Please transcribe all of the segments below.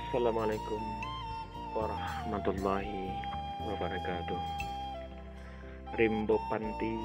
Assalamualaikum warahmatullahi wabarakatuh. Rimbo Panti,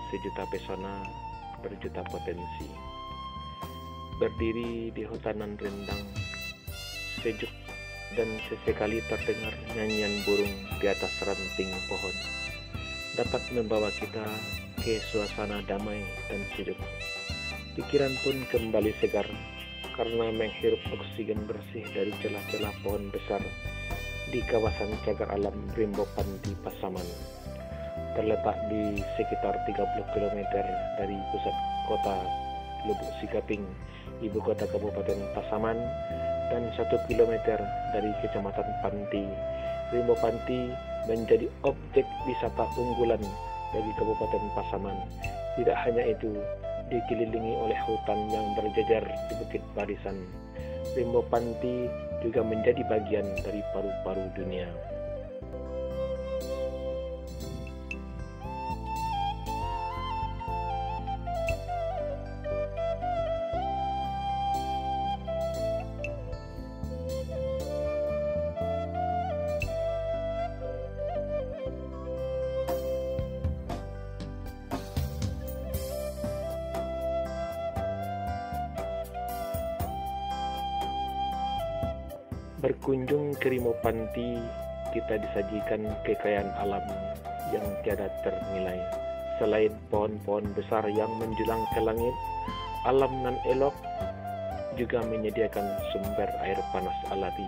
sejuta pesona, berjuta potensi. Berdiri di hutanan rindang, sejuk dan sesekali terdengar nyanyian burung di atas ranting pohon, dapat membawa kita ke suasana damai dan sejuk. Pikiran pun kembali segar karena menghirup oksigen bersih dari celah-celah pohon besar di kawasan cagar alam Rimbo Panti Pasaman. Terletak di sekitar 30 km dari pusat kota Lubuk Sikaping, ibu kota Kabupaten Pasaman, dan 1 km dari Kecamatan Panti. Rimbo Panti menjadi objek wisata unggulan bagi Kabupaten Pasaman. Tidak hanya itu, dikelilingi oleh hutan yang berjajar di Bukit Barisan. Rimbo Panti juga menjadi bagian dari paru-paru dunia. Berkunjung ke Rimbo Panti, kita disajikan kekayaan alam yang tiada ternilai. Selain pohon-pohon besar yang menjulang ke langit, alam nan elok juga menyediakan sumber air panas alami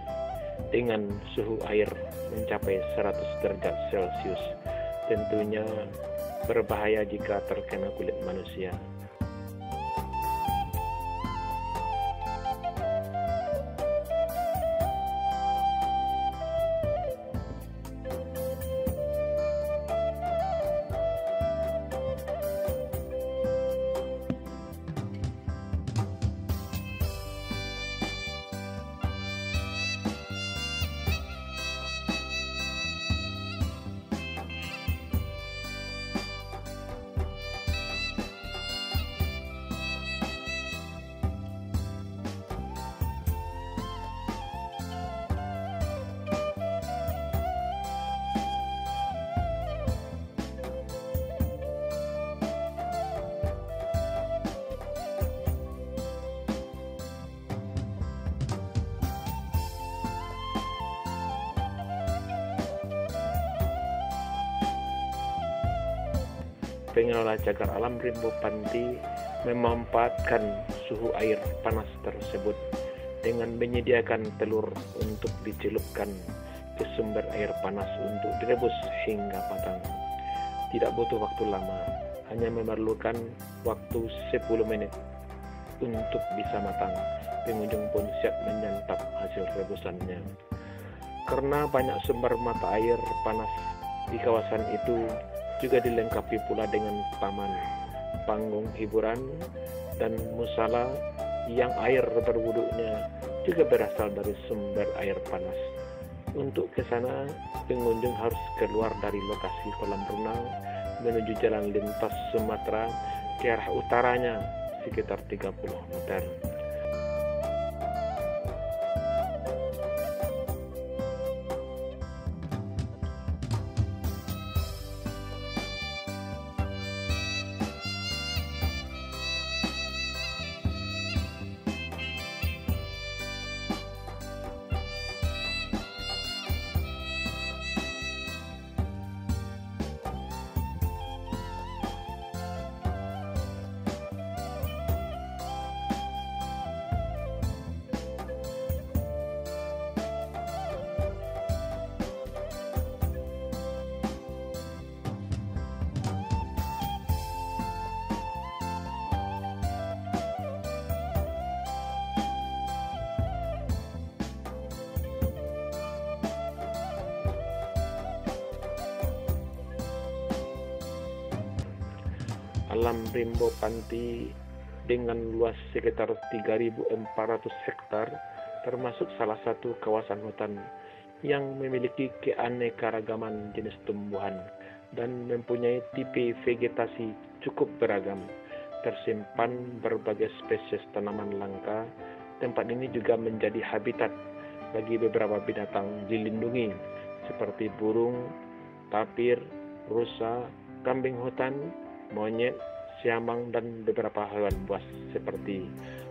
dengan suhu air mencapai 100 derajat Celcius. Tentunya berbahaya jika terkena kulit manusia. Pengelola cagar alam Rimbo Panti memanfaatkan suhu air panas tersebut dengan menyediakan telur untuk dicelupkan ke sumber air panas untuk direbus hingga matang. Tidak butuh waktu lama, hanya memerlukan waktu 10 menit untuk bisa matang. Pengunjung pun siap menyantap hasil rebusannya. Karena banyak sumber mata air panas di kawasan itu, juga dilengkapi pula dengan taman, panggung hiburan, dan musala yang air berwuduknya juga berasal dari sumber air panas. Untuk ke sana, pengunjung harus keluar dari lokasi kolam renang menuju jalan lintas Sumatera ke arah utaranya sekitar 30 meter. Alam Rimbo Panti dengan luas sekitar 3.400 hektar termasuk salah satu kawasan hutan yang memiliki keanekaragaman jenis tumbuhan dan mempunyai tipe vegetasi cukup beragam. Tersimpan berbagai spesies tanaman langka. Tempat ini juga menjadi habitat bagi beberapa binatang dilindungi seperti burung, tapir, rusa, kambing hutan, monyet, siamang, dan beberapa hewan buas seperti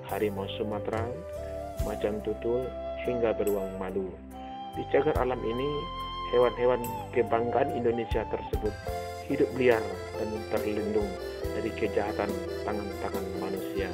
harimau Sumatera, macan tutul, hingga beruang madu. Di cagar alam ini, hewan-hewan kebanggaan Indonesia tersebut hidup liar dan terlindung dari kejahatan tangan-tangan manusia.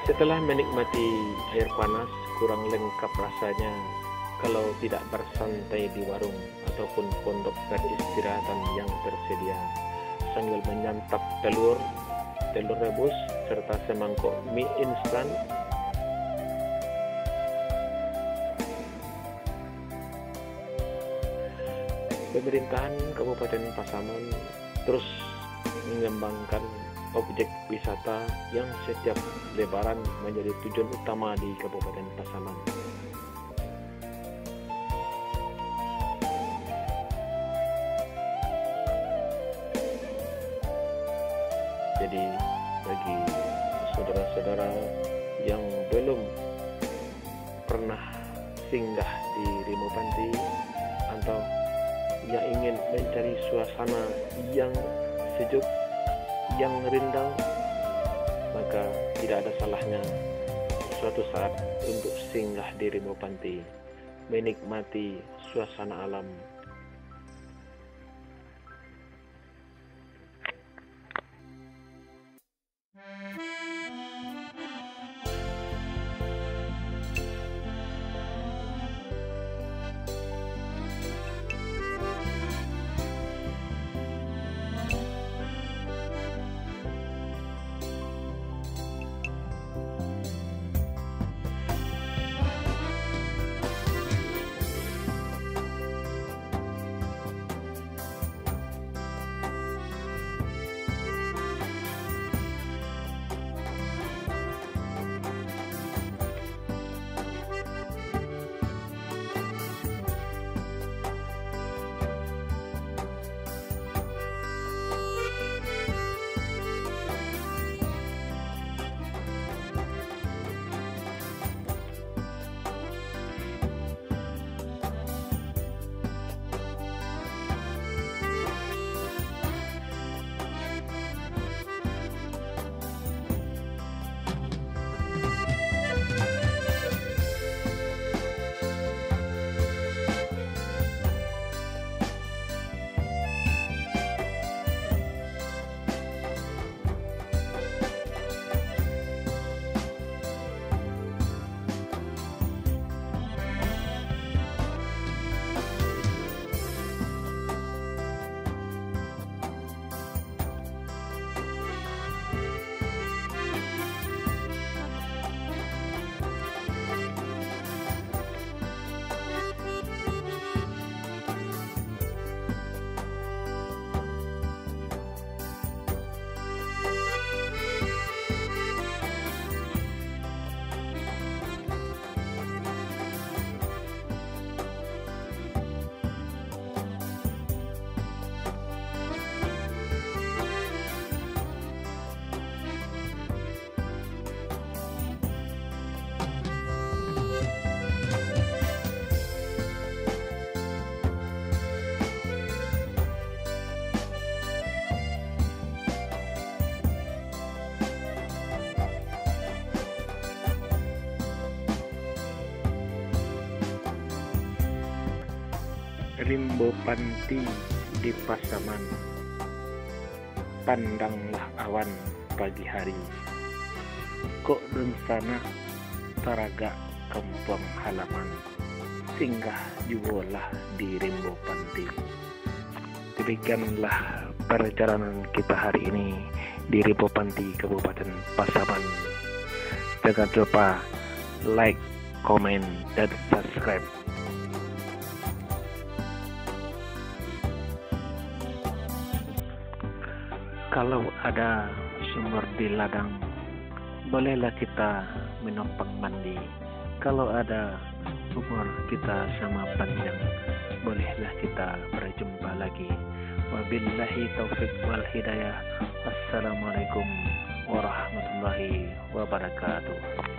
Setelah menikmati air panas, kurang lengkap rasanya kalau tidak bersantai di warung ataupun pondok peristirahatan yang tersedia sambil menyantap telur rebus serta semangkok mie instan. Pemerintahan Kabupaten Pasaman terus mengembangkan objek wisata yang setiap Lebaran menjadi tujuan utama di Kabupaten Pasaman. Jadi bagi saudara-saudara yang belum pernah singgah di Rimau Panti atau yang ingin mencari suasana yang sejuk, yang rindang, maka tidak ada salahnya suatu saat untuk singgah di Rimau Panti, menikmati suasana alam. Rimau Panti di Pasaman, pandanglah awan pagi hari, kok rencana taraga kampung halaman, singgah jualah di Rimau Panti. Demikianlah perjalanan kita hari ini di Rimau Panti, Kabupaten Pasaman. Jangan lupa like, komen, dan subscribe. Kalau ada sumur di ladang, bolehlah kita menumpang mandi. Kalau ada umur kita sama panjang, bolehlah kita berjumpa lagi. Wabillahi taufiq wal hidayah. Wassalamualaikum warahmatullahi wabarakatuh.